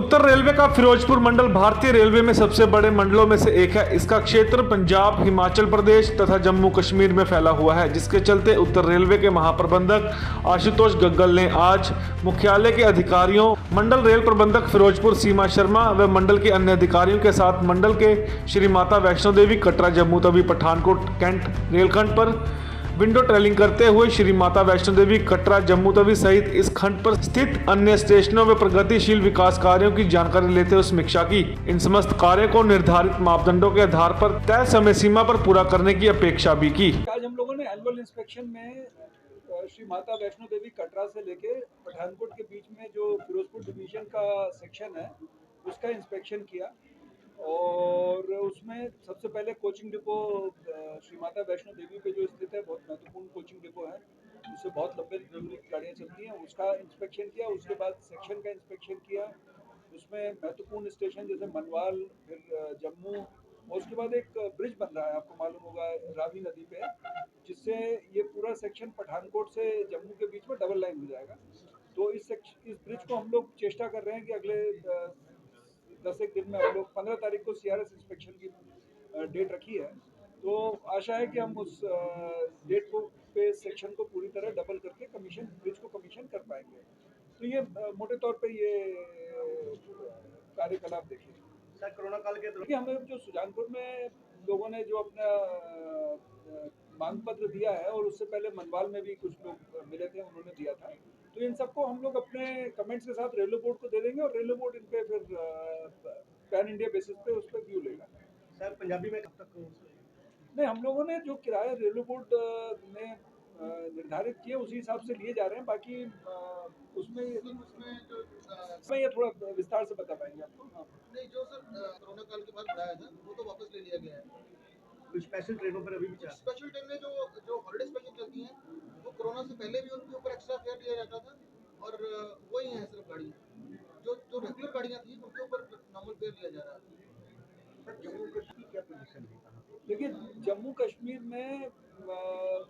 उत्तर railway का फिरोजपुर मंडल भारतीय railway में सबसे बड़े मंडलों में से एक है। इसका क्षेत्र पंजाब, हिमाचल प्रदेश तथा जम्मू कश्मीर में फैला हुआ है, जिसके चलते उत्तर रेलवे के महाप्रबंधक आशुतोष गग्गल ने आज मुख्यालय के अधिकारियों, मंडल रेल प्रबंधक फिरोजपुर सीमा शर्मा व मंडल के अन्य अधिकारियों के साथ मंडल के श्री माता वैष्णो देवी कटरा जम्मू तवी पठानकोट कैंट रेलखंड पर विंडो ट्रेलिंग करते हुए श्री माता वैष्णो देवी कटरा जम्मू तवी सहित इस खंड पर स्थित अन्य स्टेशनों व प्रगतिशील विकास कार्यों की जानकारी लेते हुए समीक्षा की। इन समस्त कार्यों को निर्धारित मापदंडों के आधार पर तय समय सीमा पर पूरा करने की अपेक्षा भी की। आज हम लोगों ने एनुअल इंस्पेक्शन में श्री माता वैष्णो देवी कटरा से लेके पठानकोट के बीच में जो फिरोजपुर डिवीजन का सेक्शन है उसका इंस्पेक्शन किया और उसमें सबसे पहले कोचिंग डिपो श्री माता वैष्णो देवी पे जो स्थित है बहुत महत्वपूर्ण कोचिंग डिपो है, उससे बहुत लंबे दूरी की गाड़ियाँ चलती हैं, उसका इंस्पेक्शन किया। उसके बाद सेक्शन का इंस्पेक्शन किया, उसमें महत्वपूर्ण स्टेशन जैसे मनवाल, फिर जम्मू, और उसके बाद एक ब्रिज बन रहा है, आपको मालूम होगा, रावी नदी पे, जिससे ये पूरा सेक्शन पठानकोट से जम्मू के बीच में डबल लाइन हो जाएगा। तो इस ब्रिज को हम लोग चेष्टा कर रहे हैं कि अगले 10 एक दिन में हम लोग 15 तारीख को CRS इंस्पेक्शन की डेट रखी है, तो आशा है कि हम उस डेट को पे सेक्शन को पूरी तरह डबल करके ब्रिज को कमीशन कर पाएंगे। तो ये मोटे तौर पे ये कार्यकलाप देखिए सर। कोरोना काल के देखिए, हमें जो सुजानपुर में लोगों ने जो अपना मांग पत्र दिया है और उससे पहले मनवाल में भी कुछ लोग मिले थे, उन्होंने दिया था, तो इन सबको हम लोग अपने कमेंट्स के साथ रेलवे बोर्ड को दे देंगे और रेलवे बोर्ड इन पे फिर पैन इंडिया बेसिस पे उस पर व्यू लेगा। सर पंजाबी में कब तक नहीं, हम लोगों ने जो किराया रेलवे बोर्ड ने निर्धारित किए उसी हिसाब से लिए जा रहे हैं। बाकी उसमें ये थोड़ा विस्तार से बता पाएंगे आपको। नहीं, जो सर कोरोना काल के बाद बढ़ाया था वो तो वापस ले लिया गया है। स्पेशल ट्रेनों पर अभी भी चल स्पेशल ट्रेनें जो हॉलिडे स्पेशल चलती हैं वो कोरोना से पहले भी उनके ऊपर एक्स्ट्रा फेयर लिया जाता था और वही है सिर्फ गाड़ियाँ जो रेगुलर गाड़ियाँ थी उनके ऊपर नॉर्मल फेयर लिया जा रहा है। जम्मू कश्मीर क्या पोजीशन है? देखिए, जम्मू कश्मीर में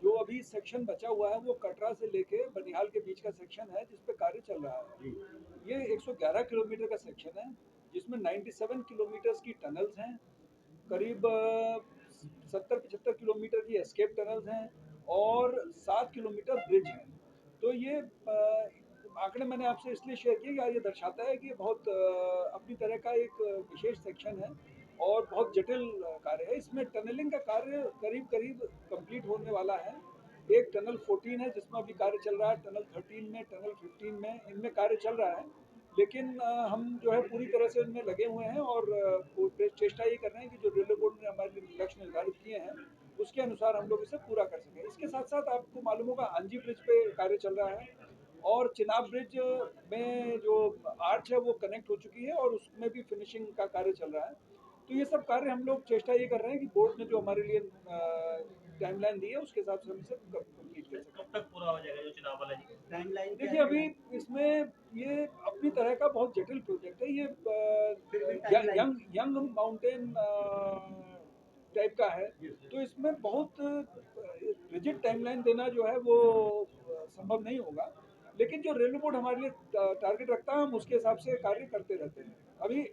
जो अभी सेक्शन बचा हुआ है वो कटरा से लेके बनिहाल के बीच का सेक्शन है, जिस पे कार्य चल रहा है। ये 111 किलोमीटर का सेक्शन है, जिसमें 97 किलोमीटर की टनल्स हैं, करीब 70-75 किलोमीटर की एस्केप टनल्स हैं और 7 किलोमीटर ब्रिज है। तो ये आंकड़े मैंने आपसे इसलिए शेयर किए कि ये दर्शाता है कि ये बहुत अपनी तरह का एक विशेष सेक्शन है और बहुत जटिल कार्य है। इसमें टनलिंग का कार्य करीब करीब कंप्लीट होने वाला है। एक टनल 14 है जिसमें अभी कार्य चल रहा है, टनल 13 में, टनल 15 में, इनमें कार्य चल रहा है, लेकिन हम जो है पूरी तरह से इनमें लगे हुए हैं और चेष्टा ये कर रहे हैं कि जो रेलवे बोर्ड ने हमारे लक्ष्य निर्धारित किए हैं उसके अनुसार हम लोग इसे पूरा कर सकें। इसके साथ साथ आपको मालूम होगा आंजी ब्रिज पे कार्य चल रहा है और चिनाब ब्रिज में जो आर्च है वो कनेक्ट हो चुकी है और उसमें भी फिनिशिंग का कार्य चल रहा है। तो ये सब कार्य हम लोग चेष्टा ये कर रहे हैं कि बोर्ड ने जो हमारे लिए टाइमलाइन दी है उसके हिसाब से हम इसे कंप्लीट कर सकें। कब तक पूरा हो जाएगा जो चुनाव वाला जी? टाइमलाइन? देखिए, अभी इसमें ये अपनी तरह का बहुत जटिल प्रोजेक्ट है। ये यंग माउंटेन टाइप का है, तो इसमें बहुत रिजिड टाइमलाइन देना जो है वो संभव नहीं होगा, लेकिन जो रेलवे बोर्ड हमारे लिए टारगेट रखता है हम उसके हिसाब से कार्य करते रहते हैं। अभी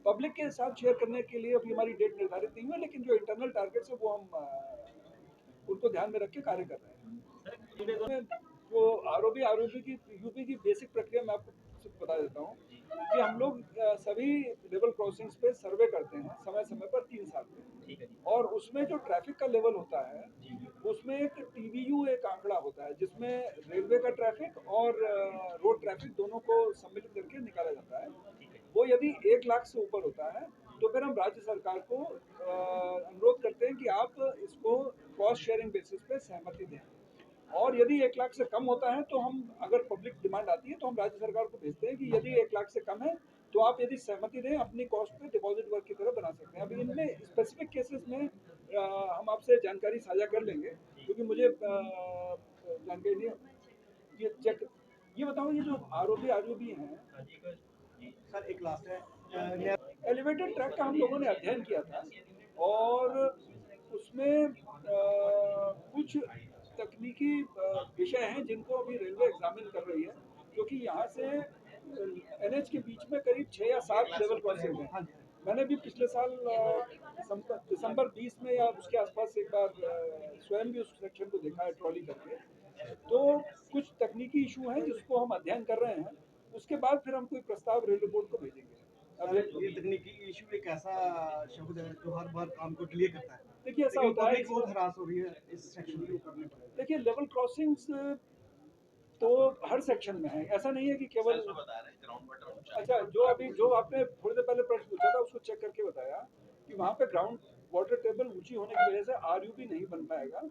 पब्लिक के साथ शेयर करने के लिए अभी हमारी डेट निर्धारित नहीं हुई, लेकिन जो इंटरनल टारगेट्स है वो हम उनको ध्यान में रख के कार्य कर रहे हैं। जो आरओबी की यूपी की बेसिक प्रक्रिया मैं आपको बता देता हूँ कि हम लोग सभी लेवल क्रॉसिंग्स पे सर्वे करते हैं समय समय पर 3 साल में, और उसमें जो ट्रैफिक का लेवल होता है उसमें एक TBU एक आंकड़ा होता है जिसमें रेलवे का ट्रैफिक और रोड ट्रैफिक दोनों को सम्मिलित करके निकाला जाता है। वो यदि 1 लाख से ऊपर होता है तो फिर हम राज्य सरकार को अनुरोध करते हैं कि आप इसको कॉस्ट शेयरिंग बेसिस पे सहमति दें, और यदि 1 लाख से कम होता है तो हम, अगर पब्लिक डिमांड आती है तो हम राज्य सरकार को भेजते हैं कि यदि 1 लाख से कम है तो आप यदि सहमति दें अपनी कॉस्ट पे डिपॉजिट वर्क की तरह बना सकते हैं। अभी इनमें स्पेसिफिक केसेस में हम आपसे जानकारी साझा कर लेंगे, क्योंकि मुझे जानकारी नहीं। ये बताओ, ये जो ROB हैं सर एक लास्ट है, एलिवेटेड ट्रैक का हम लोगों ने अध्ययन किया था और उसमें कुछ तकनीकी विषय हैं जिनको अभी रेलवे एग्जामिन कर रही है, क्योंकि यहाँ से एनएच के बीच में करीब 6 या 7 लेवल क्रॉसिंग है। मैंने भी पिछले साल दिसंबर 20 में या उसके आसपास एक बार स्वयं भी उस सेक्शन को देखा है ट्रॉली करके। तो कुछ तकनीकी इशू हैं जिसको हम अध्ययन कर रहे हैं, उसके बाद फिर हम कोई प्रस्ताव रेलवे बोर्ड को भेजेंगे। अब ये तकनीकी इशू एक ऐसा शब्द है जो हर बार काम को डिले करता है। देखिए ऐसा होता है, बहुत हरास हो रही है इस सेक्शन को करने पर। देखिए लेवल क्रॉसिंग्स तो हर सेक्शन में है, ऐसा नहीं है कि केवल अच्छा जो आपने थोड़ी देर पहले प्रश्न पूछा था उसको चेक करके बताया कि वहाँ पे ग्राउंड वाटर टेबल ऊंची होने की वजह से आरयूबी नहीं बन पाएगा,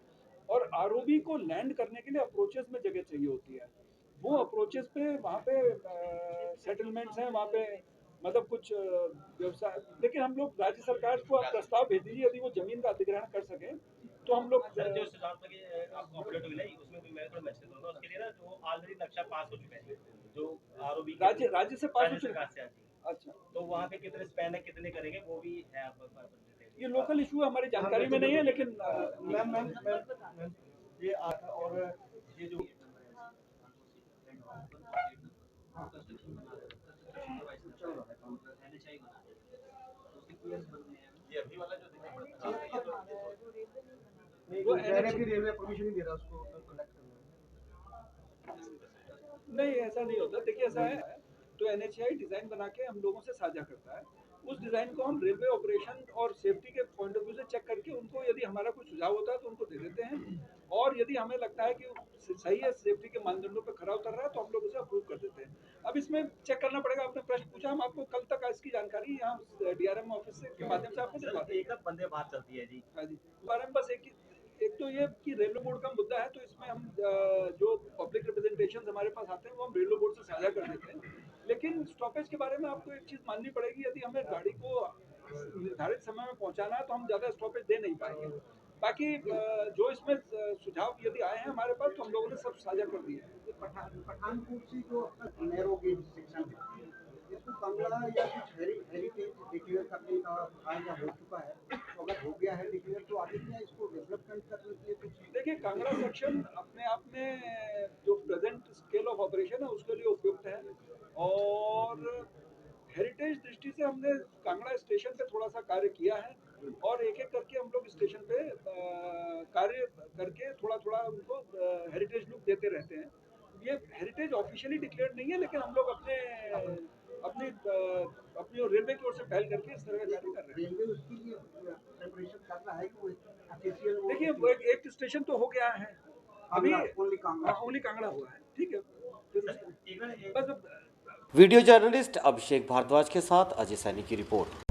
और आरओबी को लैंड करने के लिए अप्रोचेस में जगह चाहिए होती है। वो अप्रोचेस पे वहाँ पे सेटलमेंट्स हैं, वहाँ पे मतलब कुछ व्यवसाय, लेकिन हम लोग राज्य सरकार को आप प्रस्ताव भेज दीजिए, यदि वो जमीन का अधिग्रहण कर सके तो हम लोग सर जो सुझाव था कि आप ऑपरेट हुई ना उसमें भी मैं थोड़ा मैसेज करूंगा उसके लिए ना, जो ऑलरेडी नक्शा पास हो चुका है जो आरओबी राज्य से पास हो चुका सरकार से। अच्छा, तो वहाँ पे कितने स्पैन है, कितने करेंगे वो भी है आप ये लोकल इशू हमारी जानकारी में नहीं है, लेकिन मैम ये आता और ये जो ये अभी वाला जो वो डायरेक्टली रेलवे परमिशन नहीं दे रहा उसको कलेक्ट करने। नहीं ऐसा नहीं होता। देखिए ऐसा है, तो एनएचआई डिजाइन बना के हम लोगों से साझा करता है, उस डिजाइन को हम रेलवे ऑपरेशन और सेफ्टी के पॉइंट ऑफ व्यू से चेक करके उनको यदि हमारा कुछ सुझाव होता है तो उनको दे देते हैं, और यदि हमें लगता है कि सही है, सेफ्टी के मानदंडों पर खरा उतर रहा है, तो हम लोग उसे अप्रूव कर देते हैं। अब इसमें चेक करना पड़ेगा, आपने प्रश्न पूछा, हम आपको कल तक इसकी जानकारी यहाँ डीआरएम ऑफिस के माध्यम से आपको दिलवा देंगे। एकदम बंदे बात चलती है जी। हाँ जी, बारे में बस एक तो ये कि रेलवे बोर्ड का मुद्दा है, तो इसमें हम जो पब्लिक रिप्रेजेंटेशन हमारे पास आते हैं वो हम रेलवे बोर्ड से साझा कर देते हैं। लेकिन स्टॉपेज के बारे में आपको एक चीज़ माननी पड़ेगी, यदि हमें गाड़ी को निर्धारित समय में पहुंचाना है तो हम ज़्यादा स्टॉपेज दे नहीं पाएंगे। बाकी जो इसमें सुझाव यदि आए हैं हमारे पास तो हम लोगों ने सब साझा कर दिए हैं। पठानकोट से जो नैरो गेज सेक्शन है इसको कंगला या कुछ हेरिटेज डिक्लेयर करने का फायदा हो चुका है, तो अगर हो गया है डिक्लेयर तो आगे क्या इसको डेवलपमेंट करने के लिए कुछ। देखिए कांगड़ा सेक्शन अपने आप में जो प्रेजेंट स्केल ऑफ ऑपरेशन है उसके लिए उपयुक्त है, और हेरिटेज दृष्टि से हमने कांगड़ा स्टेशन पे थोड़ा सा कार्य किया है, और एक एक करके हम लोग स्टेशन पे कार्य करके थोड़ा थोड़ा उनको हेरिटेज लुक देते रहते हैं। ये हेरिटेज ऑफिशियली डिक्लेयर्ड नहीं है, लेकिन हम लोग अपनी अपनी रेलवे की ओर से पहल करके इस तरह का कार्य कर रहे हैं। रेलवे उसके लिए प्रिपरेशन कर रहा है कि वो ऑफिशियल देखिए एक स्टेशन तो हो गया है अभी, ओनली कांगड़ा हुआ है, ठीक है। बस वीडियो जर्नलिस्ट अभिषेक भारद्वाज के साथ अजय सैनी की रिपोर्ट।